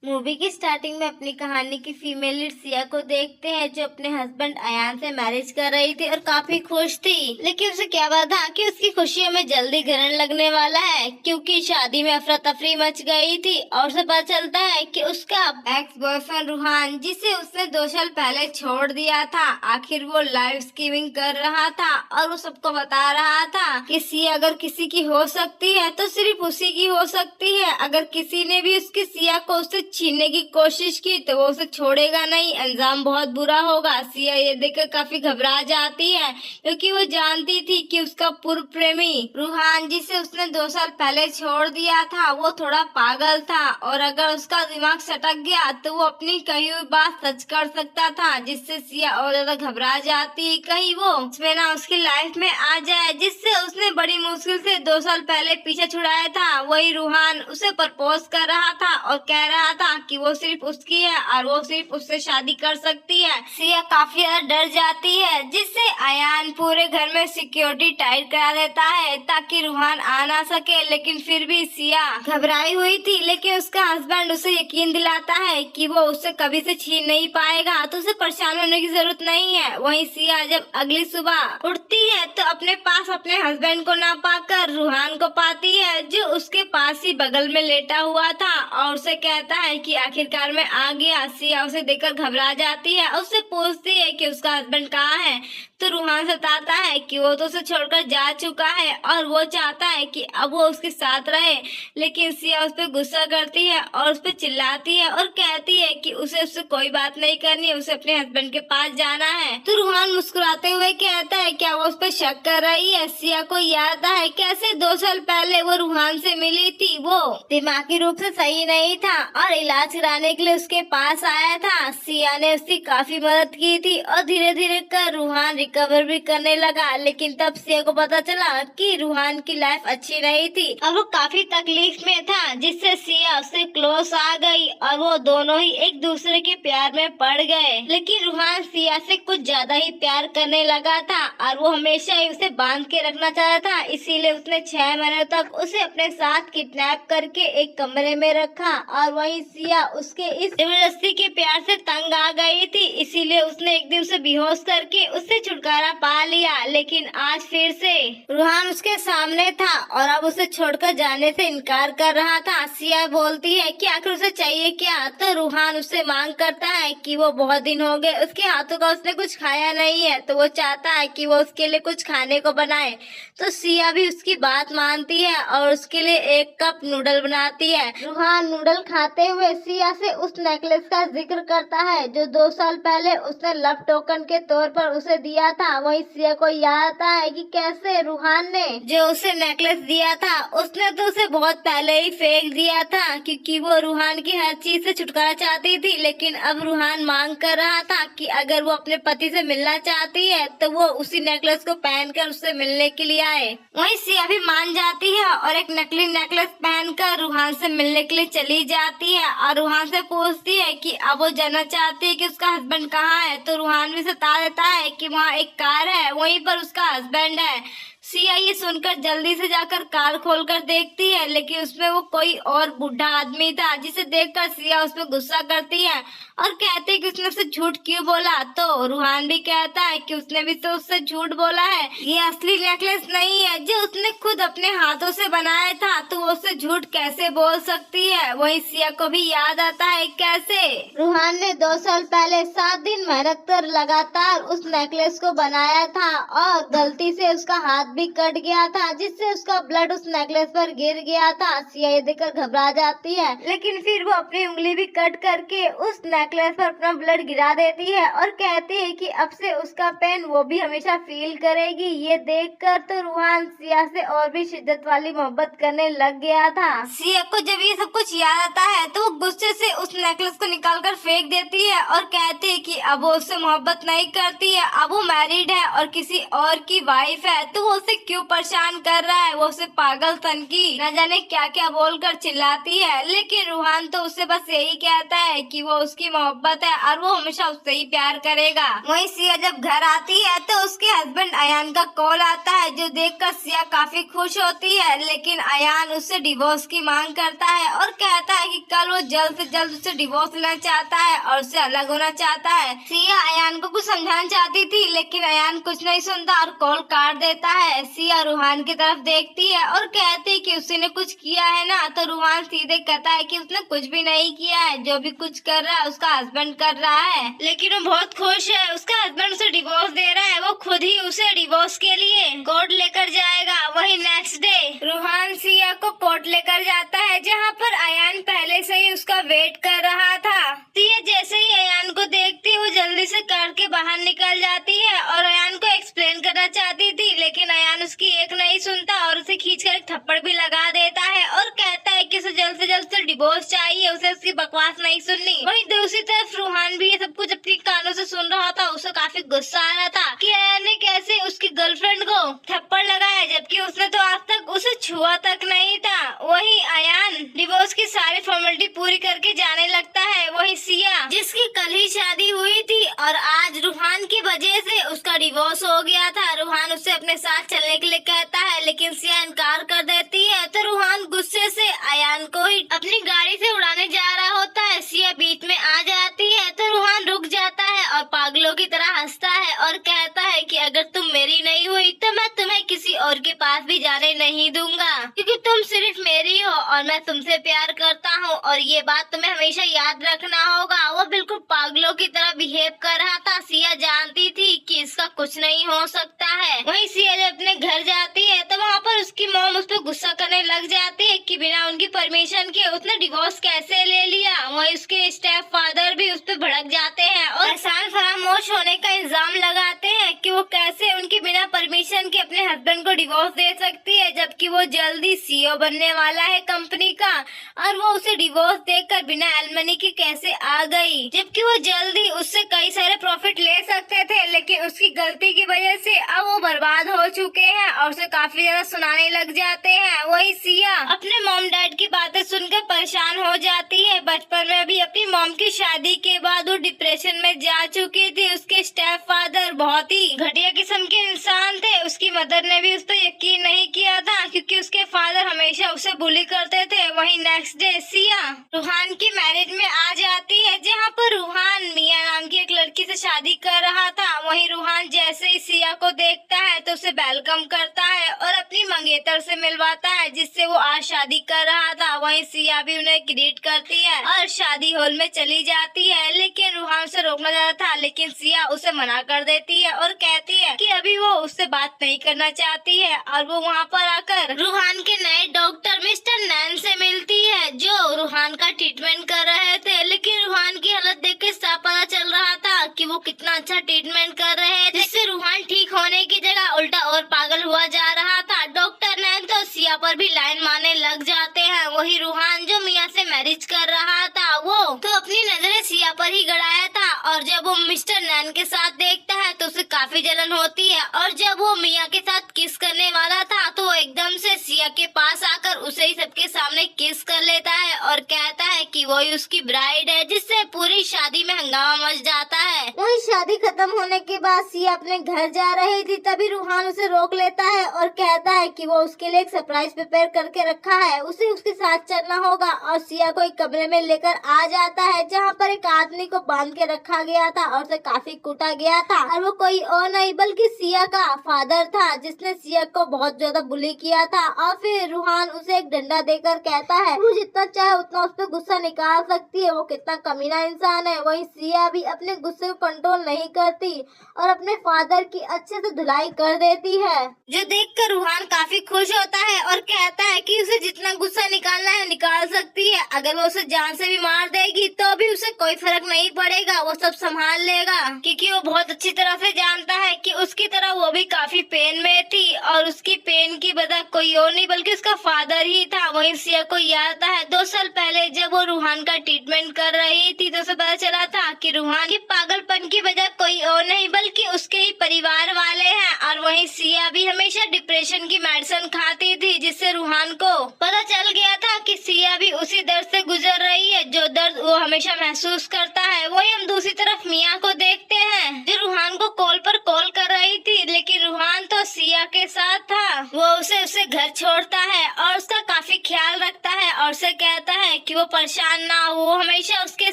Movie की starting में अपनी कहानी की फीमेल लीड सिया को देखते हैं, जो अपने हस्बैंड अयान से मैरिज कर रही थी और काफी खुश थी। लेकिन उसे क्या पता था कि उसकी खुशियों में जल्दी ग्रहण लगने वाला है, क्योंकि शादी में अफरा तफरी मच गई थी और उसे पता चलता है कि उसका एक्स बॉयफ्रेंड रूहान, जिसे उसने 2 साल पहले छोड़ दिया था, आखिर वो लाइव स्कीमिंग कर रहा था और वो सबको बता रहा था कि सिया अगर किसी की हो सकती है तो सिर्फ उसी की हो सकती है। अगर किसी ने भी उसकी सिया को उससे छीनने की कोशिश की तो वो उसे छोड़ेगा नहीं, अंजाम बहुत बुरा होगा। सिया ये देखकर काफी घबरा जाती है, क्योंकि वो जानती थी कि उसका पूर्व प्रेमी रूहान, जिसे उसने 2 साल पहले छोड़ दिया था, वो थोड़ा पागल था और अगर उसका दिमाग सटक गया तो वो अपनी कही हुई बात सच कर सकता था, जिससे सिया और ज्यादा घबरा जाती। कहीं वो उसमें ना उसकी लाइफ में आ जाए जिससे उसने बड़ी मुश्किल से 2 साल पहले पीछे छुड़ाया था। वही रूहान उसे प्रपोज कर रहा था और कह रहा था कि वो सिर्फ उसकी है और वो सिर्फ उससे शादी कर सकती है। सिया काफी ज्यादा डर जाती है, जिससे अयान पूरे घर में सिक्योरिटी टाइट करा देता है ताकि रूहान आ ना सके। लेकिन फिर भी सिया घबराई हुई थी, लेकिन उसका हस्बैंड उसे यकीन दिलाता है कि वो उससे कभी से छीन नहीं पाएगा, तो उसे परेशान होने की जरूरत नहीं है। वहीं सिया जब अगली सुबह उठती है तो अपने पास अपने हस्बैंड को ना पाकर रूहान को पाती है, जो उसके पास ही बगल में लेटा हुआ था और उसे कहता है कि आखिरकार मैं आ गया। सिया उसे देखकर घबरा जाती है और उससे पूछती है कि उसका हस्बैंड कहाँ है, तो रूहान बताता है कि वो तो उसे छोड़कर जा चुका है और वो चाहता है कि अब वो उसके साथ रहे। लेकिन सिया उस पर गुस्सा करती है और उस पर चिल्लाती है और कहती है कि उसे उससे कोई बात नहीं करनी है, उसे अपने हस्बैंड के पास जाना है। तो रूहान मुस्कुराते हुए कहता है क्या वो उस पर शक कर रही है। सिया को याद है कैसे 2 साल पहले वो रूहान से मिली थी, वो दिमागी रूप से सही नहीं था और इलाज कराने के लिए उसके पास आया था। सिया ने उसकी काफी मदद की थी और धीरे धीरे कर रूहान रिकवर भी करने लगा। लेकिन तब सिया को पता चला कि रूहान की लाइफ अच्छी नहीं थी और वो काफी तकलीफ में था, जिससे सिया उससे क्लोज आ गई और वो दोनों ही एक दूसरे के प्यार में पड़ गए। लेकिन रूहान सिया से कुछ ज्यादा ही प्यार करने लगा था और वो हमेशा ही उसे बांध के रखना चाहता था, इसीलिए उसने 6 महीने तक उसे अपने साथ किडनैप करके एक कमरे में रखा। और वहीं सिया उसके इस जबरदस्ती के प्यार से तंग आ गई थी, इसीलिए उसने एक दिन उसे बेहोश करके उससे छुटकारा पा लिया। लेकिन आज फिर से रूहान उसके सामने था और अब उसे छोड़कर जाने से इनकार कर रहा था। सिया बोलती है कि आखिर उसे चाहिए क्या, तो रूहान उससे मांग करता है कि वो बहुत दिन हो गए उसके हाथों का उसने कुछ खाया नहीं है, तो वो चाहता है कि वो उसके लिए कुछ खाने को बनाए। तो सिया भी उसकी बात मानती है और उसके लिए 1 कप नूडल बनाती है। रूहान नूडल खाते हुए सिया से उस नेकलेस का जिक्र करता है जो 2 साल पहले उसने लव टोकन के तौर पर उसे दिया था। वहीं सिया को याद आता है कि कैसे रूहान ने जो उसे नेकलेस दिया था उसने तो उसे बहुत पहले ही फेंक दिया था, क्योंकि वो रूहान की हर चीज से छुटकारा चाहती थी। लेकिन अब रूहान मांग कर रहा था कि अगर वो अपने पति से मिलना चाहती है तो वो उसी नेकलेस को पहनकर उससे मिलने के लिए आए। वहीं सिया भी मान जाती है और एक नकली नेकलेस पहनकर रूहान से मिलने के लिए चली जाती है और रूहान से पूछती है कि अब वो जानना चाहती है कि उसका हस्बैंड कहाँ है, तो रूहान भी बता देता है कि वहाँ एक कार है, वहीं पर उसका हस्बैंड है। सिया ये सुनकर जल्दी से जाकर कार खोलकर देखती है, लेकिन उसमें वो कोई और बूढ़ा आदमी था, जिसे देखकर सिया उस पर गुस्सा करती है और कहती है कि उसने उससे झूठ क्यों बोला। तो रूहान भी कहता है कि उसने भी तो उससे झूठ बोला है, ये असली नेकलेस नहीं है जो उसने खुद अपने हाथों से बनाया था, तो वो उससे झूठ कैसे बोल सकती है। वहीं सिया को भी याद आता है कैसे रूहान ने 2 साल पहले 7 दिन मेहनत कर लगातार उस नेकलेस को बनाया था और गलती से उसका हाथ भी कट गया था, जिससे उसका ब्लड उस नेकलेस पर गिर गया था। सिया ये देखकर घबरा जाती है, लेकिन फिर वो अपनी उंगली भी कट करके उस नेकलेस पर अपना ब्लड गिरा देती है और कहती है कि अब से उसका पेन वो भी हमेशा फील करेगी। ये देखकर तो रूहान सिया से और भी शिद्दत वाली मोहब्बत करने लग गया था। सिया को जब ये सब कुछ याद आता है तो वो गुस्से से उस नेकलेस को निकालकर फेंक देती है और कहती है कि अब वो उससे मोहब्बत नहीं करती है, अब वो मैरिड है और किसी और की वाइफ है, तो वो उसे क्यों परेशान कर रहा है। वो उसे पागलपन की न जाने क्या क्या बोलकर चिल्लाती है, लेकिन रूहान तो उससे बस यही कहता है कि वो उसकी मोहब्बत है और वो हमेशा उससे ही प्यार करेगा। वहीं सिया जब घर आती है तो उसके हस्बैंड अयान का कॉल आता है, जो देखकर सिया काफी खुश होती है, लेकिन अयान उससे डिवोर्स की मांग करता है और कहता है कि कल वो जल्द से जल्द उससे डिवोर्स लेना चाहता है और उससे अलग होना चाहता है। सिया अयान को कुछ समझाना चाहती थी, लेकिन अयान कुछ नहीं सुनता और कॉल काट देता है। सिया रूहान की तरफ देखती है और कहती है कि उसी ने कुछ किया है ना, तो रूहान सीधे कहता है कि उसने कुछ भी नहीं किया है, जो भी कुछ कर रहा है उसका हस्बैंड कर रहा है, लेकिन वो बहुत खुश है। उसका हस्बैंड उसे डिवोर्स दे रहा है, वो खुद ही उसे डिवोर्स के लिए कोर्ट लेकर जाएगा। वही नेक्स्ट डे रूहान सिया को कोर्ट लेकर जाता है, जहाँ पर अयान पहले से ही उसका वेट कर रहा था। सिया जैसे ही अयान को देखती है, वो जल्दी से कार के बाहर निकल जाती है और अयान को एक्सप्लेन करना चाहती थी, लेकिन अयान उसकी एक नहीं सुनता और उसे खींचकर एक थप्पड़ भी लगा देता है और कहता है कि उसे जल्द से जल्द से डिवोर्स चाहिए, उसे उसकी बकवास नहीं सुननी। वहीं दूसरी तरफ रूहान भी ये सब कुछ अपनी कानों से सुन रहा था। उसे काफी गुस्सा आ रहा था कि अयान ने कैसे उसकी गर्लफ्रेंड को थप्पड़ लगाया, जबकि उसने तो आज तक उसे छुआ तक नहीं था। वहीं अयान डिवोर्स की सारी फॉर्मेलिटी पूरी करके जाने लगता है। वहीं सिया, जिसकी कल ही शादी हुई थी और आज रूहान की वजह से उसका डिवोर्स हो गया था, रूहान उससे अपने साथ चलने के लिए कहता है, लेकिन सिया इनकार कर देती है। तो रूहान गुस्से से अयान को ही अपनी गाड़ी से उड़ाने जा रहा होता है। सिया बीच में आ जाती है तो रूहान रुक जाता है और पागलों की तरह हंसता है और कहता है कि अगर तुम मेरी नहीं हुई तो मैं तुम्हें किसी और के पास भी जाने नहीं दूंगा, क्योंकि तुम सिर्फ मेरी हो और मैं तुमसे प्यार करता हूँ, और ये बात तुम्हें हमेशा याद रखना होगा। वो बिल्कुल पागलों की तरह बिहेव कर रहा था। सिया जानती थी कि इसका कुछ नहीं हो सकता है। वहीं सिया जब अपने घर जाती है तो वहाँ पर उसकी मॉम उस पर गुस्सा करने लग जाती है कि बिना उनकी परमिशन के उसने डिवोर्स कैसे ले लिया। वहीं उसके स्टेप फादर भी उस पर भड़क जाते हैं और एहसान फरामोश होने का इल्जाम लगाते हैं कि वो कैसे उनके बिना परमिशन के अपने हस्बैंड को डिवोर्स दे सकती है, जबकि वो जल्दी सीईओ बनने वाला है कंपनी का, और वो उसे डिवोर्स देकर बिना एलिमनी के कैसे आ गई, जबकि वो जल्दी उससे कई सारे प्रॉफिट ले सकते थे, लेकिन उसकी गलती की वजह से अब वो बर्बाद हो चुके हैं और उसे काफी ज्यादा सुनाने लग जाते हैं। वही सिया अपने मॉम डैड की बातें सुनकर परेशान हो जाती है। बचपन में भी अपनी मॉम की शादी के बाद वो डिप्रेशन में जा चुकी थी। उसके स्टेप फादर बहुत ही घटिया किस्म के इंसान थे। उसकी मदर ने भी उस पर यकीन नहीं किया था, क्योंकि उसके फादर हमेशा उसे बुली करते थे। वहीं नेक्स्ट डे सिया रूहान की मैरिज में आ जाती है, जहाँ पर रूहान मिया नाम की एक लड़की से शादी कर रहा था। वहीं रूहान जैसे ही सिया को देखता है तो उसे वेलकम करता है और अपनी मंगेतर से मिलवाता है, जिससे वो आज शादी कर रहा था। वहीं सिया भी उन्हें ग्रीट करती है और शादी हॉल में चली जाती है, लेकिन रूहान उसे रोकना चाहता था, लेकिन सिया उसे मना कर देती है और कहती है कि अभी वो उससे बात नहीं करना चाहती है। और वो वहाँ पर आकर रूहान के नए डॉक्टर मिस्टर नैन से मिलती है, जो रूहान का ट्रीटमेंट कर रहे थे। लेकिन रूहान की हालत देख के साफ पता चल रहा था कि वो कितना अच्छा ट्रीटमेंट कर रहे थे, जिससे रूहान ठीक होने की जगह उल्टा और पागल हुआ जा रहा था। डॉक्टर नैन तो सिया पर भी लाइन मारने लग जाते हैं। वही रूहान जो मिया से मैरिज कर रहा था, वो तो अपनी नजरें सिया पर ही गड़ाया था, और जब वो मिस्टर नैन के साथ देखता है तो उसे काफी जलन होती है। और जब वो मिया के साथ किस करने वाला था तो वो एकदम से सिया के पास आकर उसे ही सबके सामने किस कर लेता है और कहता है कि वही उसकी ब्राइड है, जिससे पूरी शादी में हंगामा मच जाता है। वही शादी खत्म होने के बाद सिया अपने घर जा रही थी, तभी रूहान उसे रोक लेता है और कहता है कि वो उसके लिए एक सरप्राइज प्रिपेयर करके रखा है, उसे उसके साथ चलना होगा। और सिया को एक कमरे में लेकर आ जाता है, जहाँ पर एक आदमी को बांध के रखा गया था और उसे काफी कूटा गया था, और वो कोई और नहीं बल्कि सिया का फादर था, जिसने सिया को बहुत ज्यादा बुली किया था। और फिर रूहान उसे एक डंडा देकर कहता है वो जितना चाहे उतना उस पर गुस्सा निकाल सकती है, वो कितना कमीना इंसान है। वहीं सिया भी अपने गुस्से को कंट्रोल नहीं करती और अपने फादर की अच्छे से धुलाई कर देती है, जो देखकर रूहान काफी खुश होता है और कहता है कि उसे जितना गुस्सा निकालना है निकाल सकती है। अगर वो उसे जान से भी मार देगी तो भी उसे कोई फर्क नहीं पड़ेगा, वो सब संभाल लेगा, क्योंकि वो बहुत अच्छी तरह से जानता है कि उसकी तरह वो भी काफी पेन में थी और उसकी पेन की वजह कोई और नहीं बल्कि उसका फादर ही था। वहीं सिया को याद आता है 2 साल पहले जब वो रूहान रूहान का ट्रीटमेंट कर रही थी तो उसे पता चला था कि रूहान के पागलपन की वजह कोई और नहीं बल्कि उसके ही परिवार वाले हैं। और वहीं सिया भी हमेशा डिप्रेशन की मेडिसिन खाती थी, जिससे रूहान को पता चल गया था कि सिया भी उसी दर्द से गुजर रही है जो दर्द वो हमेशा महसूस करता है। वहीं हम दूसरी तरफ मिया को देखते हैं जो रूहान को कॉल पर कॉल कर रही थी, लेकिन रूहान तो सिया के साथ था। वो उसे घर छोड़ता है और उसका काफी ख्याल रखता है और उसे कहता है कि वो परेशान ना हो, वो हमेशा उसके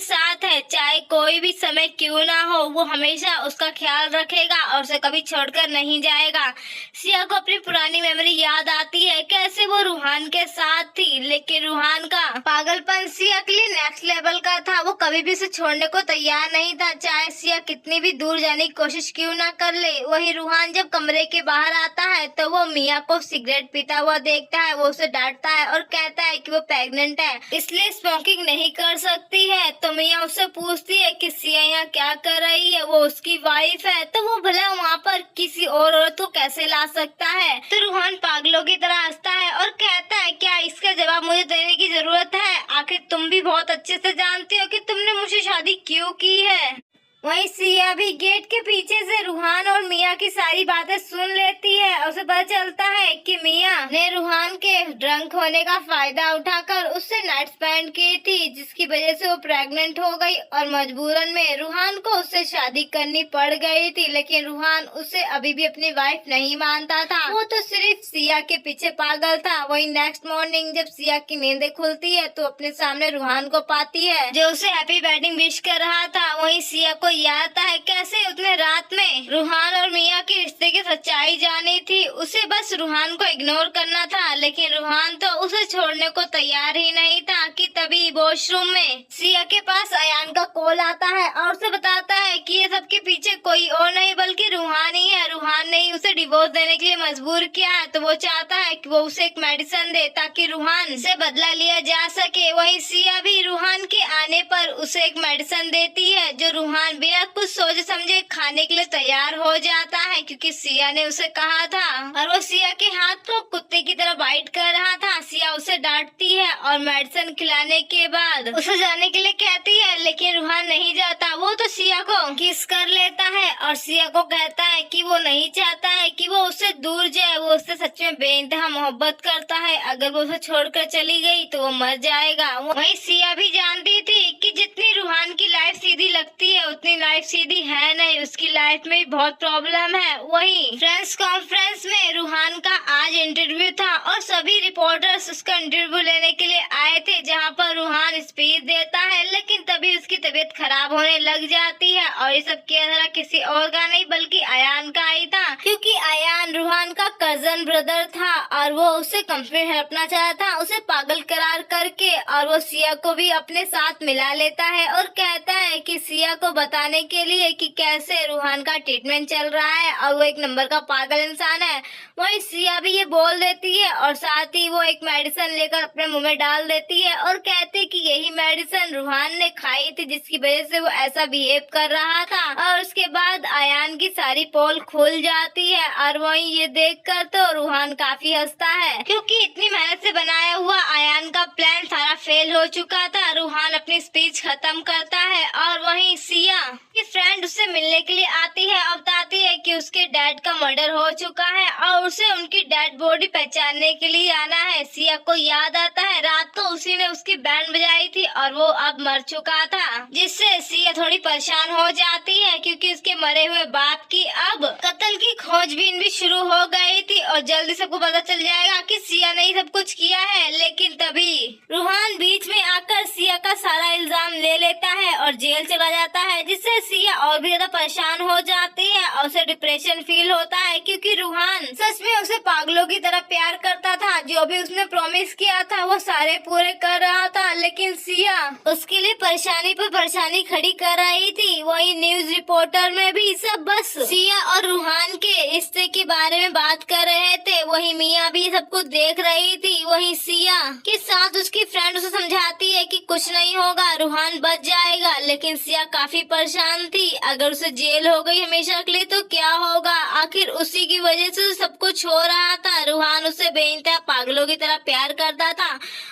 साथ है, चाहे कोई भी समय क्यों ना हो, वो हमेशा उसका ख्याल रखेगा और उसे कभी छोड़कर नहीं जाएगा। सिया को अपनी पुरानी मेमोरी याद आती है, कैसे वो रूहान के साथ थी, लेकिन रूहान का पागलपन सिया के लिए नेक्स्ट लेवल का था। वो कभी भी उसे छोड़ने को तैयार नहीं था, चाहे सिया कितनी भी दूर जाने की कोशिश क्यों ना कर ले। वही रूहान जब कमरे के बाहर आता है तो वो मिया को सिगरेट पीता हुआ देखता है। वो उसे डांटता है और कहता है कि वो प्रेग्नेंट है, इसलिए स्मोकिंग नहीं कर सकती है। तो मिया उससे पूछती है कि सिया यहाँ क्या कर रही है, वो उसकी वाइफ है, तो वो भला वहाँ पर किसी और औरत को कैसे ला सकता है। तो रूहान पागलों की तरह हंसता है और कहता है क्या इसका जवाब मुझे देने की जरूरत है, आखिर तुम भी बहुत अच्छे से जानती हो कि तुमने मुझसे शादी क्यों की है। वहीं सिया भी गेट के पीछे से रूहान और मिया की सारी बातें सुन लेती है और उसे पता चलता है कि मिया ने रूहान के ड्रंक होने का फायदा उठाकर उससे नाइट स्पेंड की थी, जिसकी वजह से वो प्रेग्नेंट हो गई और मजबूरन में रूहान को उससे शादी करनी पड़ गई थी। लेकिन रूहान उसे अभी भी अपनी वाइफ नहीं मानता था, वो तो सिर्फ सिया के पीछे पागल था। वहीं नेक्स्ट मॉर्निंग जब सिया की नींदें खुलती है तो अपने सामने रूहान को पाती है जो उसे हैप्पी वेडिंग विश कर रहा था। वहीं सिया को याद आता है कैसे उतने रात में रूहान और मिया के रिश्ते की सच्चाई जानी थी, उसे बस रूहान को इग्नोर करना था, लेकिन रूहान तो उसे छोड़ने को तैयार ही नहीं था कि तभी वॉशरूम में सिया के पास अयान का कॉल आता है और उसे बताता है कि ये सबके पीछे कोई और नहीं बल्कि रूहान ही है। रूहान ने उसे डिवोर्स देने के लिए मजबूर किया है, तो वो चाहता है कि वो उसे एक मेडिसिन दे ताकि रूहान से बदला लिया जा सके। वहीं सिया भी रूहान के आने पर उसे एक मेडिसिन देती है जो रूहान बिना कुछ सोचे समझे खाने के लिए तैयार हो जाता है, क्योंकि सिया ने उसे कहा था और वो सिया के हाथ को कुत्ते की तरह बाइट कर रहा था। सिया उसे डांटती है और मेडिसिन खिलाने के बाद उसे जाने के लिए कहती है, लेकिन रूहान नहीं जाता। वो तो सिया को किस कर लेता है और सिया को कहता है कि वो नहीं चाहता है कि वो उससे दूर जाए, वो उससे सच में बेइंतहा मोहब्बत करता है, अगर वो उसे छोड़कर चली गई तो वो मर जाएगा। वहीं सिया भी जानती थी कि जितनी रूहान की लाइफ सीधी लगती है उतनी लाइफ सीधी है नहीं, उसकी लाइफ में भी बहुत प्रॉब्लम है। वहीं फ्रेंड्स कॉन्फ्रेंस में रूहान का आज इंटरव्यू था और सभी रिपोर्टर्स उसका इंटरव्यू लेने के लिए आए थे, जहां पर रूहान स्पीच देता है, लेकिन तभी उसकी तबीयत खराब होने लग जाती है और ये सब किया जरा किसी और का नहीं बल्कि अयान का ही था, क्योंकि अयान रूहान का कजन ब्रदर था और वो उसे कंप्लीट हेल्पना चाहता था, उसे पागल करार करके, और वो सिया को भी अपने साथ मिला लेता है और कहता है कि सिया को बताने के लिए कि कैसे रूहान का ट्रीटमेंट चल रहा है और वो एक नंबर का पागल इंसान है। वहीं सिया भी ये बोल देती है और साथ ही वो एक मेडिसिन लेकर अपने मुंह में डाल देती है और कहती कि यही मेडिसिन रूहान ने खाई थी जिसकी वजह से वो ऐसा बिहेव कर रहा था। और उसके बाद अयान की सारी पोल खुल जाती है और वहीं ये देखकर तो रूहान काफी हंसता है, क्योंकि इतनी मेहनत से बनाया हुआ अयान का प्लान सारा फेल हो चुका था। रूहान अपनी स्पीच खत्म करता है और वहीं सिया की फ्रेंड उससे मिलने के लिए आती है और बताती है कि उसके डैड का मर्डर हो चुका है और उसे उनकी डेड बॉडी पहचानने के लिए आना है। सिया को याद आता है रात को उसी ने उसकी बैंड बजाई थी और वो अब मर चुका था, जिससे सिया थोड़ी परेशान हो जाती है क्योंकि उसके मरे हुए बाप की अब कत्ल की खोजबीन भी शुरू हो गई थी और जल्दी सबको पता चल जाएगा कि सिया ने ही सब कुछ किया है। लेकिन तभी रूहान बीच में आकर सिया का सारा इल्जाम ले लेता है और जेल चला जाता है, जिससे सिया और भी ज्यादा परेशान हो जाती है और उसे डिप्रेशन फील होता है, क्योंकि रूहान सच में उसे पागलों की तरह प्यार करता था। जो भी उसने प्रॉमिस किया था वो सारे पूरे कर रहा था, लेकिन सिया उसके लिए परेशानी पर परेशानी खड़ी कर रही थी। वही न्यूज रिपोर्टर में भी सब बस सिया और रूहान के रिश्ते के बारे में बात कर रहे थे। वही मिया भी सब कुछ देख रही थी। वही सिया के साथ उसकी फ्रेंड उसे समझाती है कि कुछ नहीं होगा, रूहान बच जाएगा, था, लेकिन सिया काफी परेशान थी। अगर उसे जेल हो गई हमेशा के लिए तो क्या होगा, आखिर उसी की वजह से सब कुछ हो रहा था। रूहान उसे बेइंतहा पागलों की तरह प्यार करता था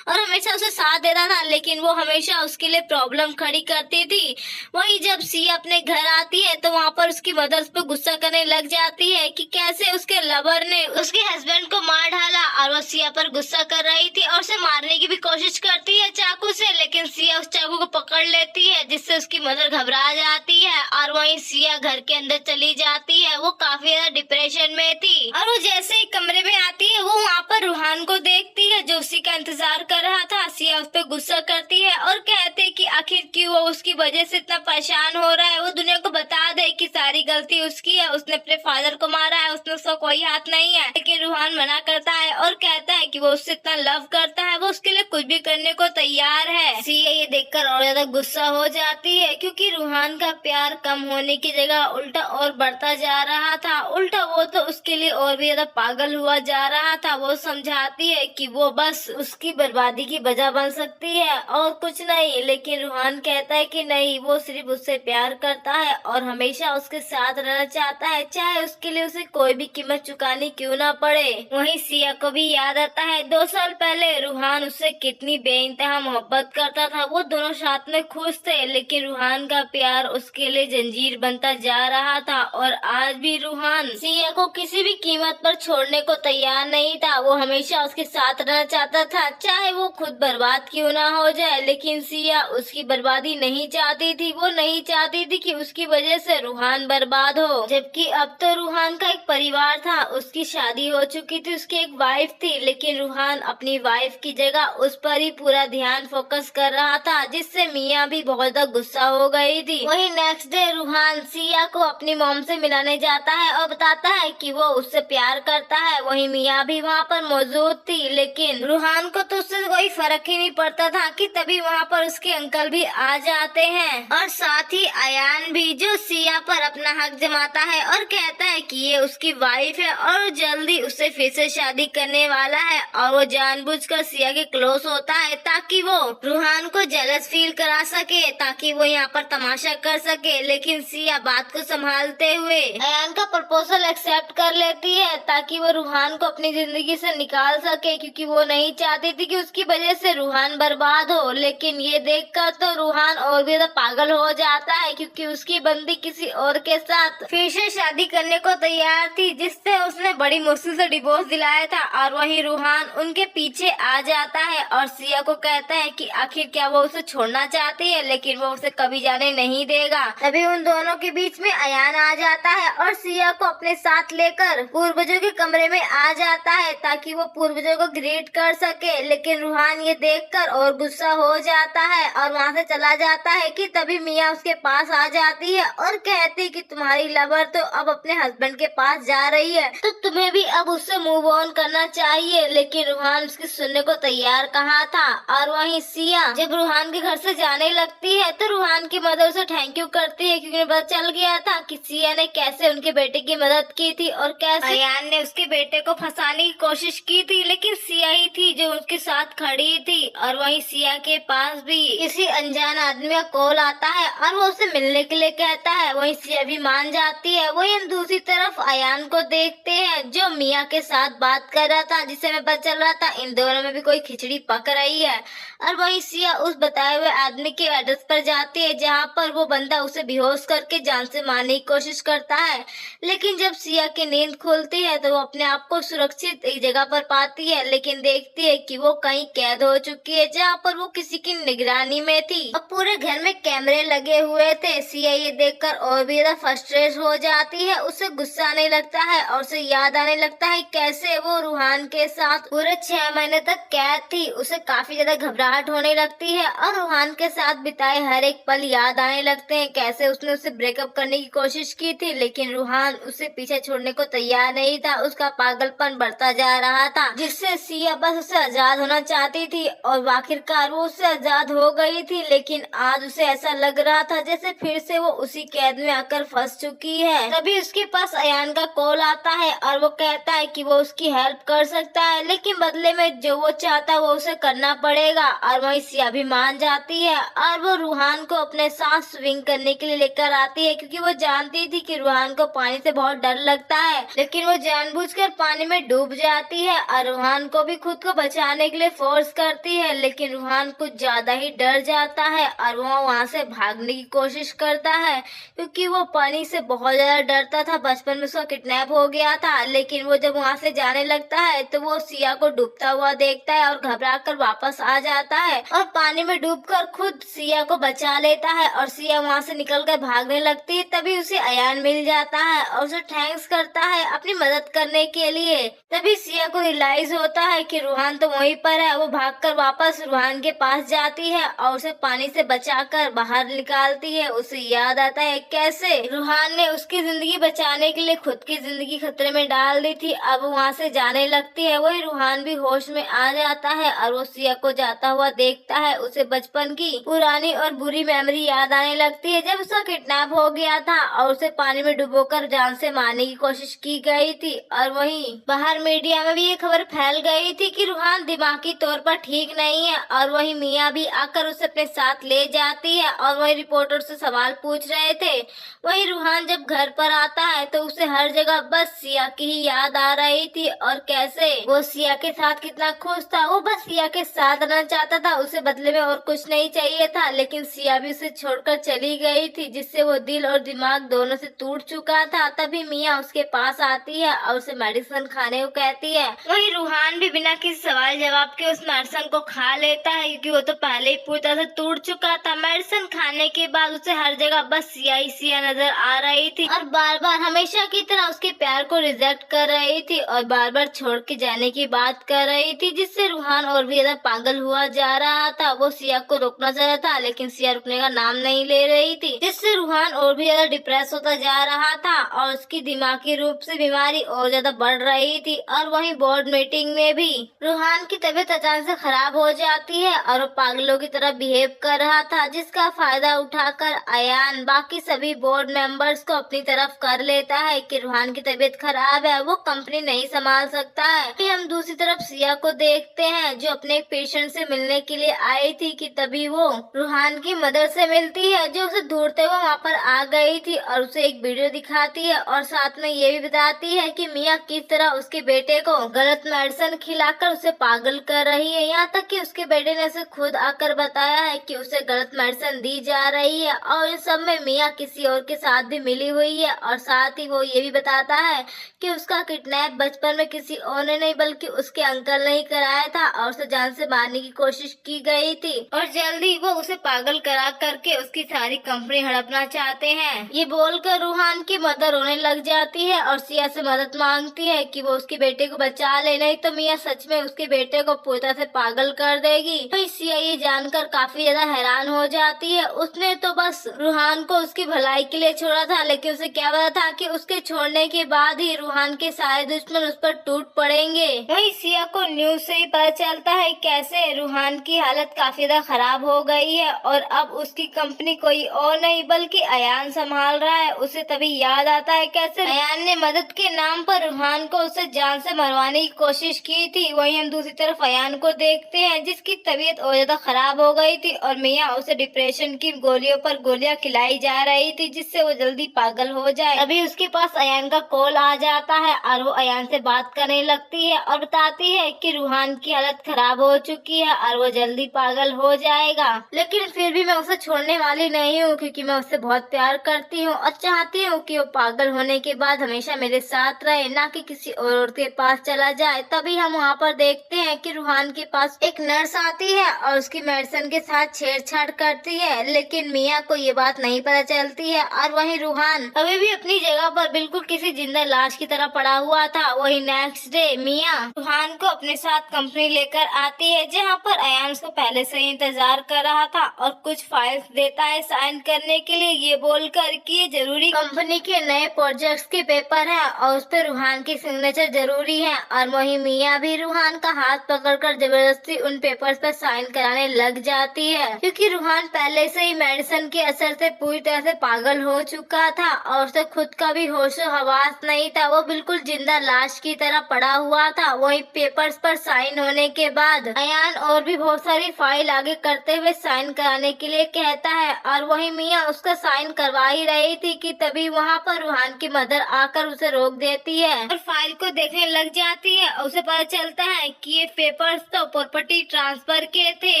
और हमेशा उसे साथ देता था, लेकिन वो हमेशा उसके लिए प्रॉब्लम खड़ी करती थी। वहीं जब सिया अपने घर आती है तो वहाँ पर उसकी मदर उस पर गुस्सा करने लग जाती है कि कैसे उसके लवर ने उसके हस्बैंड को मार डाला, और वो सिया पर गुस्सा कर रही थी और उसे मारने की भी कोशिश करती है चाकू से, लेकिन सिया उस चाकू को पकड़ लेती है जिससे उसकी मदर घबरा जाती है। और वहीं सिया घर के अंदर चली जाती है। वो काफी ज्यादा डिप्रेशन में थी और वो जैसे ही कमरे में आती है वो वहाँ पर रूहान को देखती है जो उसी का इंतजार कर रहा था। सिया उस पर गुस्सा करती है और कहते है कि आखिर क्यों वो उसकी वजह से इतना परेशान हो रहा है। वो दुनिया को बता दे कि सारी गलती उसकी है, उसने अपने फादर को मारा है, उसने उसका कोई हाथ नहीं है। लेकिन रूहान मना करता है और कहता है कि वो उससे इतना लव करता है, वो उसके लिए कुछ भी करने को तैयार है। सिया ये देखकर और ज्यादा गुस्सा हो जाती है क्योंकि रूहान का प्यार कम होने की जगह उल्टा और बढ़ता जा रहा था। उल्टा वो तो उसके लिए और भी ज्यादा पागल हुआ जा रहा था। वो समझाती है कि वो बस उसकी बर्बादी की वजह बन सकती है और कुछ नहीं, लेकिन रूहान कहता है कि नहीं, वो सिर्फ उससे प्यार करता है और हमेशा उसके साथ रहना चाहता है, चाहे उसके लिए उसे कोई भी कीमत चुकानी क्यों ना पड़े। वहीं सिया को भी याद आता है 2 साल पहले रूहान उससे कितनी बेइंतहा मोहब्बत करता था। वो दोनों साथ में खुश थे, लेकिन रूहान का प्यार उसके लिए जंजीर बनता जा रहा था और आज भी रूहान सिया को किसी भी कीमत पर छोड़ने को तैयार नहीं था। वो हमेशा उसके साथ रहना चाहता था, चाहे वो खुद बर्बाद क्यों ना हो जाए। लेकिन सिया उसकी बर्बादी नहीं चाहती थी। वो नहीं चाहती थी कि उसकी वजह से रूहान बर्बाद हो, जबकि अब तो रूहान का एक परिवार था, उसकी शादी हो चुकी थी, उसकी एक वाइफ थी, लेकिन रूहान अपनी वाइफ की जगह उस पर ही पूरा ध्यान फोकस कर रहा था, जिससे मियाँ भी बहुत ज्यादा गुस्सा हो गई थी। वही नेक्स्ट डे रूहान सिया को अपनी मॉम से मिलाने जाता है और बताता है कि वो उससे प्यार करता है। वही मियाँ भी वहाँ पर मौजूद थी, लेकिन रूहान को तो उससे कोई फर्क ही नहीं पड़ता था कि तभी वहाँ पर उसके अंकल भी आ जाते हैं और साथ ही अयान भी, जो सिया पर अपना हक जमाता है और कहता है कि ये उसकी वाइफ है और जल्दी उससे फिर से शादी करने वाला है। और वो जानबूझकर सिया के क्लोज होता है ताकि वो रूहान को जेलस फील करा सके, ताकि वो यहाँ पर तमाशा कर सके। लेकिन सिया बात को संभालते हुए अयान का प्रपोजल एक्सेप्ट कर लेती है ताकि वो रूहान को अपनी जिंदगी से निकाल सके, क्योंकि वो नहीं चाहती थी कि उसकी वजह से रूहान बर्बाद हो। लेकिन ये देखकर तो रूहान और भी ज्यादा पागल हो जाता है क्योंकि उसकी बंदी किसी और के साथ फिर से शादी करने को तैयार थी, जिससे उसने बड़ी मुश्किल से डिवोर्स दिलाया था। और वहीं रूहान उनके पीछे आ जाता है और सिया को कहता है कि आखिर क्या वो उसे छोड़ना चाहती है, लेकिन वो उसे कभी जाने नहीं देगा। तभी उन दोनों के बीच में अयान आ जाता है और सिया को अपने साथ लेकर पूर्वजों के कमरे में आ जाता है ताकि वो पूर्वजों को ग्रीट कर सके। लेकिन रूहान ये देखकर और गुस्सा हो जाता है और वहाँ से चला जाता है कि तभी मियाँ उसके पास आ जाती है और कहती कि तुम्हारी लवर तो अब अपने हस्बैंड के पास जा रही है, तो तुम्हें भी अब उससे मूव ऑन करना चाहिए। लेकिन रूहान उसकी सुनने को तैयार कहाँ था। और वहीं सिया जब रूहान के घर से जाने लगती है तो रूहान की मदर उसे थैंक यू करती है, क्योंकि पता चल गया था कि सिया ने कैसे उनके बेटे की मदद की थी और कैसे अयान ने उसके बेटे को फंसाने की कोशिश की थी, लेकिन सिया ही थी जो उसके साथ खड़ी थी। और वहीं सिया के पास भी किसी अनजान आदमी का कॉल आता है और वो उसे मिलने के लिए कहता है। वहीं सिया भी मान जाती है। वहीं हम दूसरी तरफ अयान को देखते हैं जो मियाँ के साथ बात कर रहा था, जिससे हमें पता चल रहा था इन दोनों में भी कोई खिचड़ी पक रही है। और वहीं सिया उस बताए हुए आदमी के एड्रेस पर जाती है जहाँ पर वो बंदा उसे बेहोश करके जान से मारने की कोशिश करता है। लेकिन जब सिया की नींद खुलती है तो वो अपने आप को सुरक्षित एक जगह पर पाती है, लेकिन देखती है कि वो कहीं कैद हो चुकी है जहाँ पर वो किसी की निगरानी में थी और पूरे घर में कैमरे लगे हुए थे। सिया ये देखकर और भी ज्यादा फ्रस्ट्रेट हो जाती है। उसे गुस्सा आने लगता है और उसे याद आने लगता है कैसे वो रूहान के साथ पूरे 6 महीने तक कैद थी। उसे काफी ज्यादा घबराहट होने लगती है और रूहान के साथ बिताए हर एक पल याद आने लगते हैं, कैसे उसने उसे ब्रेकअप करने की कोशिश की थी, लेकिन रूहान उसे पीछे छोड़ने को तैयार नहीं था। उसका पागलपन बढ़ता जा रहा था, जिससे सिया बस उसे आजाद होना चाहती थी और आखिरकार वो उससे आजाद हो गई थी। लेकिन आज उसे ऐसा लग रहा था जैसे फिर से वो उसी कैद में आकर फंस चुकी है। तभी उसके पास अयान का कॉल आता है और वो कहता है कि वो उसकी हेल्प कर सकता है, लेकिन बदले में जो वो चाहता है वो उसे करना पड़ेगा। और वहीं सिया भी मान जाती है और वो रूहान को अपने साथ स्विमिंग करने के लिए लेकर आती है, क्योंकि वो जानती थी कि रूहान को पानी से बहुत डर लगता है, लेकिन वो जानबूझकर पानी में डूब जाती है और रूहान को भी खुद को बचाने के लिए फोर्स करती है। लेकिन रूहान कुछ ज्यादा ही डर जाता है और वो वहाँ से भागने की कोशिश करता है, क्योंकि वो पानी से बहुत ज्यादा डरता था। बचपन में उसका किडनैप हो गया था, लेकिन वो जब वहाँ से जाने लगता है तो वो सिया को डूबता हुआ देखता है और घबरा कर वापस आ जाता है और पानी में डूबकर खुद सिया को बचा लेता है और सिया वहाँ से निकलकर भागने लगती है। तभी उसे अयान मिल जाता है और उसे थैंक्स करता है अपनी मदद करने के लिए। तभी सिया को रियलाइज होता है कि रूहान तो वहीं पर है। वो भागकर वापस रूहान के पास जाती है और उसे पानी से बचाकर बाहर निकालती है। उसे याद आता है कैसे रूहान ने उसकी जिंदगी बचाने के लिए खुद की जिंदगी खतरे में डाल दी थी। अब वहाँ से जाने लगती है। वही रूहान भी होश में आ जाता है और वो सिया को जाता हुआ देखता है। उसे बचपन की पुरानी और बुरी मेमोरी याद आने लगती है, जब उसका किडनैप हो गया था और उसे पानी में डुबोकर जान से मारने की कोशिश की गई थी। और वहीं बाहर मीडिया में भी ये खबर फैल गई थी कि रूहान दिमागी तौर पर ठीक नहीं है और वहीं मियाँ भी आकर उसे अपने साथ ले जाती है और वही रिपोर्टर से सवाल पूछ रहे थे। वहीं रूहान जब घर पर आता है तो उसे हर जगह बस सिया की ही याद आ रही थी और कैसे वो सिया के साथ कितना खुश था। वो बस सिया के साथ रहना चाहता था, उसे बदले में और कुछ नहीं चाहिए था। लेकिन सिया भी उसे छोड़कर चली गई थी, जिससे वो दिल और दिमाग दोनों से टूट चुका था। तभी मियाँ उसके पास आती है और उसे मेडिसिन खाने को कहती है। वहीं रूहान भी बिना किसी सवाल जवाब के उस मेडिसिन को खा लेता है, क्योंकि वो तो पहले ही पूरी तरह से टूट चुका था। मेडिसिन खाने के बाद उसे हर जगह बस सिया ही सिया नजर आ रही थी और बार बार हमेशा की तरह उसके प्यार को रिजेक्ट कर रही थी और बार बार छोड़ के जाने की बात कर रही थी, जिससे रूहान और भी ज्यादा पागल हुआ जा रहा था। वो सिया को रोकना चाह रहा था, लेकिन सिया रुकने का नाम नहीं ले रही थी, जिससे रूहान और भी ज्यादा डिप्रेस होता जा रहा था और उसकी दिमागी रूप से बीमारी और ज्यादा बढ़ रही थी। और वहीं बोर्ड मीटिंग में भी रूहान की तबीयत अचानक से खराब हो जाती है और वो पागलों की तरह बिहेव कर रहा था, जिसका फायदा उठाकर अयान बाकी सभी बोर्ड मेंबर्स को अपनी तरफ कर लेता है कि रूहान की तबीयत खराब है, वो कंपनी नहीं संभाल सकता है। फिर हम दूसरी तरफ सिया को देखते हैं, जो अपने एक पेशेंट से मिलने के लिए आई थी कि तभी वो रूहान की मदर से मिलती है, जो उसे ढूंढते हुए वहाँ पर आ गई थी और उसे एक वीडियो दिखाती है और साथ में ये भी बताती है कि मियाँ किस तरह उसके बेटे को गलत मेडिसिन खिलाकर उसे पागल कर रही है। यहाँ तक कि उसके बेटे ने उसे खुद आकर बताया है कि उसे गलत मेडिसिन दी जा रही है और इन सब में मियाँ किसी और के साथ भी मिली हुई है। और साथ ही वो ये भी बताता है कि उसका किडनैप बचपन में किसी और ने नहीं बल्कि उसके अंकल ने ही कराया था और उसे जान से मारने की कोशिश की गई थी और जल्दी वो उसे पागल करा करके उसकी सारी कंपनी हड़पना चाहते हैं। ये बोलकर रूहान की मदर रोने लग जाती है और सिया से मदद मांगती है कि वो उसके बेटे को बचा ले, नहीं तो मियाँ सच में उसके बेटे को पूरी तरह से पागल कर देगी। तो सिया ये जानकर काफी ज्यादा हैरान हो जाती है। उसने तो बस रूहान को उसकी भलाई के लिए छोड़ा था, लेकिन उसे क्या पता था कि उसके छोड़ने के बाद ही रूहान के सारे दुश्मन उस पर टूट पड़ेंगे। वहीं सिया को न्यूज से ही पता चलता है कैसे रूहान की हालत काफी ज्यादा खराब हो गई है और अब उसकी कंपनी कोई और नहीं बल्कि अयान संभाल रहा है। उसे तभी याद आता है कैसे अयान ने मदद के नाम पर रूहान को उसे जान से मरवाने की कोशिश की थी। वहीं हम दूसरी तरफ अयान को देखते हैं, जिसकी तबीयत और ज्यादा खराब हो गई थी और मियाँ उसे डिप्रेशन की गोलियों पर गोलियां खिलाई जा रही थी, जिससे वो जल्दी पागल हो जाए। अभी उसके पास अयान का कॉल आ जाता है और वो अयान से बात करने लगती है और बताती है कि रूहान की हालत खराब हो चुकी है और वो जल्दी पागल हो जाएगा, लेकिन फिर भी मैं उसे छोड़ने वाली नहीं हूँ, क्योंकि मैं उससे बहुत प्यार करती हूँ और चाहती हूँ कि वो पागल होने के बाद हमेशा मेरे साथ रहे, ना कि किसी और के पास चला जाए। तभी हम वहाँ पर देखते हैं कि रूहान के पास एक नर्स आती है और उसकी मेडिसिन के साथ छेड़छाड़ करती है, लेकिन मियाँ को ये बात नहीं पता चलती है। और वहीं रूहान अभी भी अपनी जगह पर बिल्कुल किसी जिंदा लाश की तरह पड़ा हुआ था। वही नेक्स्ट डे मियाँ रूहान को अपने साथ कंपनी लेकर आती है, जहाँ पर अयान उसको पहले से ही इंतजार कर रहा था और कुछ फाइल्स देता है साइन करने के लिए, ये बोलकर कि ये जरूरी कंपनी के नए प्रोजेक्ट्स के पेपर है और उस पर रूहान की सिग्नेचर जरूरी है। और वहीं मियाँ भी रूहान का हाथ पकड़कर जबरदस्ती उन पेपर्स पर साइन कराने लग जाती है, क्योंकि रूहान पहले से ही मेडिसिन के असर से पूरी तरह से पागल हो चुका था और उसे खुद का भी होशो हवास नहीं था। वो बिल्कुल जिंदा लाश की तरह पड़ा हुआ था। वही पेपर्स पर साइन होने के बाद अयान और भी बहुत सारी फाइल आगे करते हुए साइन कराने जाने के लिए कहता है और वही मियाँ उसका साइन करवा ही रही थी कि तभी वहाँ पर रूहान की मदर आकर उसे रोक देती है और फाइल को देखने लग जाती है और उसे पता चलता है कि ये पेपर्स तो प्रॉपर्टी ट्रांसफर के थे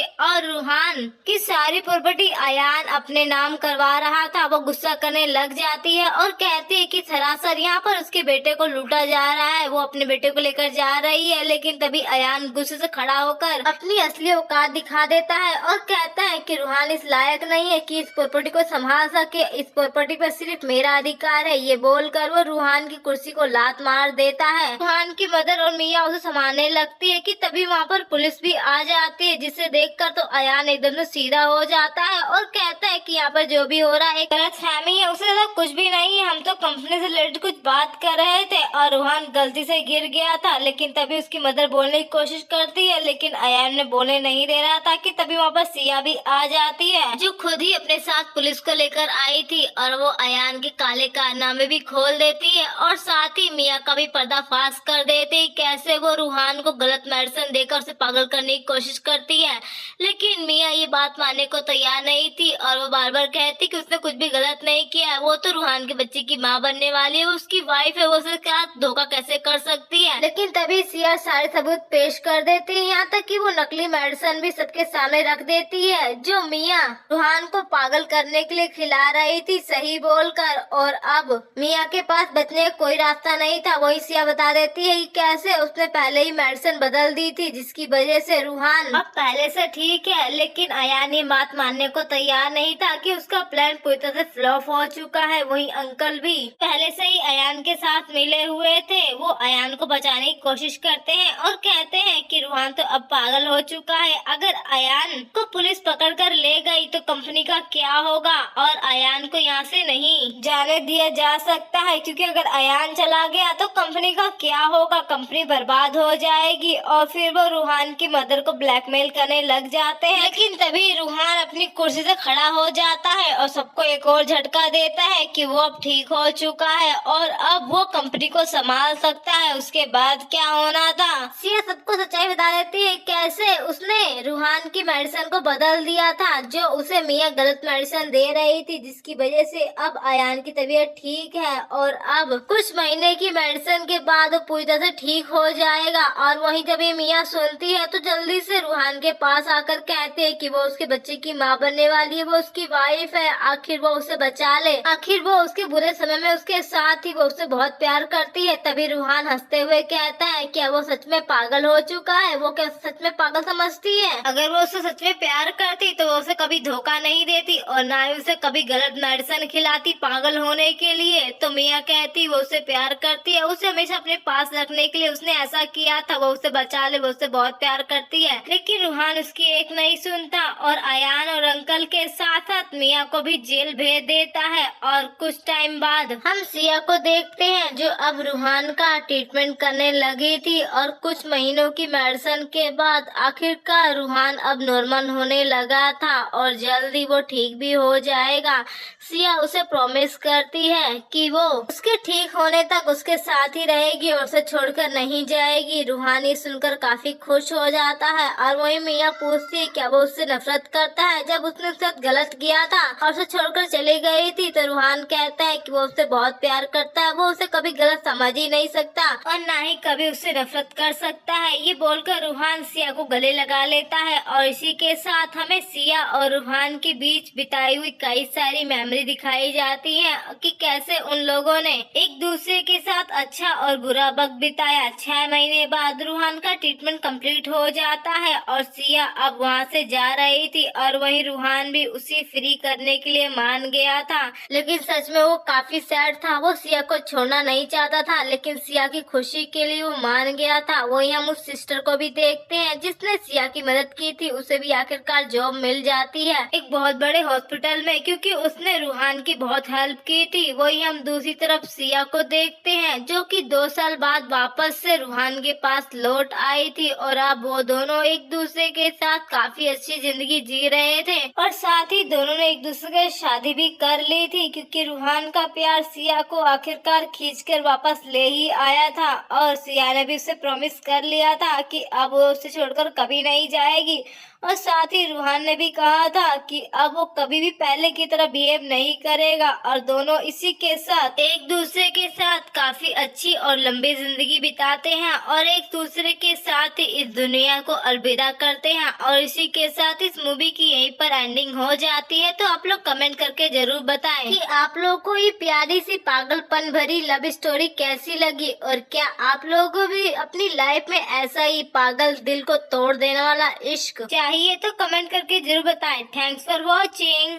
और रूहान की सारी प्रॉपर्टी अयान अपने नाम करवा रहा था। वो गुस्सा करने लग जाती है और कहती है कि सरासर यहाँ पर उसके बेटे को लूटा जा रहा है। वो अपने बेटे को लेकर जा रही है, लेकिन तभी अयान गुस्से से खड़ा होकर अपनी असली औकात दिखा देता है और कहता है कि रूहान इस लायक नहीं है कि इस प्रॉपर्टी को संभाल सके, इस प्रॉपर्टी पर सिर्फ मेरा अधिकार है। ये बोलकर वो रूहान की कुर्सी को लात मार देता है। रूहान की मदर और मियाँ उसे संभालने लगती है कि तभी वहाँ पर पुलिस भी आ जाती है, जिसे देखकर तो अयान एकदम से सीधा हो जाता है और कहता है कि यहाँ पर जो भी हो रहा है एक गलतफहमी है, उससे ज्यादा कुछ भी नहीं है। हम तो कंपनी से रिलेटेड कुछ बात कर रहे थे और रूहान गलती से गिर गया था। लेकिन तभी उसकी मदर बोलने की कोशिश करती है, लेकिन अयान ने बोलने नहीं दे रहा था कि तभी वहाँ पर सिया भी आ जाती है, जो खुद ही अपने साथ पुलिस को लेकर आई थी और वो अयान के काले कारनामे भी खोल देती है और साथ ही मियाँ का भी पर्दाफाश कर देती, कैसे वो रूहान को गलत मेडिसिन देकर उसे पागल करने की कोशिश करती है। लेकिन मियाँ ये बात मानने को तैयार नहीं थी और वो बार बार कहती कि उसने कुछ भी गलत नहीं किया है, वो तो रूहान के बच्चे की माँ बनने वाली है, वो उसकी वाइफ है, वो उसके साथ धोखा कैसे कर सकती है। लेकिन तभी सिया सारे सबूत पेश कर देती है, यहाँ तक कि वो नकली मेडिसिन भी सबके सामने रख देती है, जो मियाँ रूहान को पागल करने के लिए खिला रही थी सही बोलकर। और अब मियाँ के पास बचने का कोई रास्ता नहीं था। वही सिया बता देती है कि कैसे उसने पहले ही मेडिसिन बदल दी थी, जिसकी वजह से रूहान अब पहले से ठीक है। लेकिन अयान ये बात मानने को तैयार नहीं था कि उसका प्लान पूरी तरह से फ्लॉप हो चुका है। वही अंकल भी पहले से ही अयान के साथ मिले हुए थे। वो अयान को बचाने की कोशिश करते हैं और कहते हैं कि रूहान तो अब पागल हो चुका है, अगर अयान को पुलिस पकड़ कर ले गई तो कंपनी का क्या होगा और अयान को यहाँ से नहीं जाने दिया जा सकता है, क्योंकि अगर अयान चला गया तो कंपनी का क्या होगा, कंपनी बर्बाद हो जाएगी। और फिर वो रूहान की मदर को ब्लैकमेल करने लग जाते हैं। लेकिन तभी रूहान अपनी कुर्सी से खड़ा हो जाता है और सबको एक और झटका देता है कि वो अब ठीक हो चुका है और अब वो कंपनी को संभाल सकता है। उसके बाद क्या होना था, सिया सबको सच्चाई बता देती है, कैसे उसने रूहान की मेडिसिन को बदल दिया था, जो उसे मियाँ गलत मेडिसिन दे रही थी, जिसकी वजह से अब अयान की तबीयत ठीक है और अब कुछ महीने की मेडिसिन के बाद वो पूरी तरह से ठीक हो जाएगा। और वहीं जब ये मियाँ सुनती है तो जल्दी से रूहान के पास आकर कहते हैं कि वो उसके बच्चे की माँ बनने वाली है, वो उसकी वाइफ है, आखिर वो उसे बचा ले, आखिर वो उसके बुरे समय में उसके साथ ही वो उसे बहुत प्यार करती है। तभी रूहान हंसते हुए कहता है क्या वो सच में पागल हो चुका है, वो क्या सच में पागल समझती है, अगर वो उसे सच में प्यार करती तो वो उसे कभी धोखा नहीं देती और ना ही उसे कभी गलत मेडिसिन खिलाती पागल होने के लिए। तो मियाँ कहती वो उसे प्यार करती है, उसे हमेशा अपने पास रखने के लिए उसने ऐसा किया था, वो उसे बचा ले, वो उसे बहुत प्यार करती है। लेकिन रूहान उसकी एक नहीं सुनता और अयान और अंकल के साथ साथ मियाँ को भी जेल भेज देता है। और कुछ टाइम बाद हम सिया को देखते हैं, जो अब रूहान का ट्रीटमेंट करने लगी थी और कुछ महीनों की मेडिसिन के बाद आखिरकार रूहान अब नॉर्मल होने लगा था और जल्दी वो ठीक भी हो जाएगा। सिया उसे प्रॉमिस करती है कि वो उसके ठीक होने तक उसके साथ ही रहेगी और उसे छोड़कर नहीं जाएगी। रूहान ये सुनकर काफी खुश हो जाता है और वही मियाँ पूछती है क्या वो उससे नफरत करता है, जब उसने उसके साथ गलत किया था और उसे छोड़कर चली गई थी। तो रूहान कहता है कि वो उससे बहुत प्यार करता है, वो उसे कभी गलत समझ ही नहीं सकता और ना ही कभी उससे नफरत कर सकता है। ये बोलकर रूहान सिया को गले लगा लेता है और इसी के साथ हमें सिया और रूहान के बीच बिताई हुई कई सारी मेमोरी दिखाई जाती है कि कैसे उन लोगों ने एक दूसरे के साथ अच्छा और बुरा वक्त बिताया। 6 महीने बाद रूहान का ट्रीटमेंट कंप्लीट हो जाता है और सिया अब वहाँ से जा रही थी और वहीं रूहान भी उसे फ्री करने के लिए मान गया था। लेकिन सच में वो काफी सैड था, वो सिया को छोड़ना नहीं चाहता था, लेकिन सिया की खुशी के लिए वो मान गया था। वही हम उस सिस्टर को भी देखते हैं जिसने सिया की मदद की थी, उसे भी आखिरकार जॉब मिल जाती है एक बहुत बड़े हॉस्पिटल में, क्योंकि उसने रूहान की बहुत हेल्प की थी। वही हम दूसरी तरफ सिया को देखते हैं, जो कि 2 साल बाद वापस से रूहान के पास लौट आई थी और अब वो दोनों एक दूसरे के साथ काफी अच्छी जिंदगी जी रहे थे और साथ ही दोनों ने एक दूसरे के शादी भी कर ली थी, क्योंकि रूहान का प्यार सिया को आखिरकार खींचकर वापस ले ही आया था और सिया ने भी उसे प्रॉमिस कर लिया था कि अब वो उसे छोड़कर कभी नहीं जाएगी। और साथ ही रूहान ने भी भी कहा था कि अब वो कभी भी पहले की तरह बिहेव नहीं करेगा और दोनों इसी के साथ एक दूसरे के साथ काफी अच्छी और लंबी जिंदगी बिताते हैं और एक दूसरे के साथ ही इस दुनिया को अलविदा करते हैं। और इसी के साथ इस मूवी की यहीं पर एंडिंग हो जाती है। तो आप लोग कमेंट करके जरूर बताएं कि आप लोगों को ये प्यारी सी पागलपन भरी लव स्टोरी कैसी लगी और क्या आप लोगों को भी अपनी लाइफ में ऐसा ही पागल दिल को तोड़ देने वाला इश्क चाहिए। तो कमेंट करके जरूर बताएं। Thanks for watching.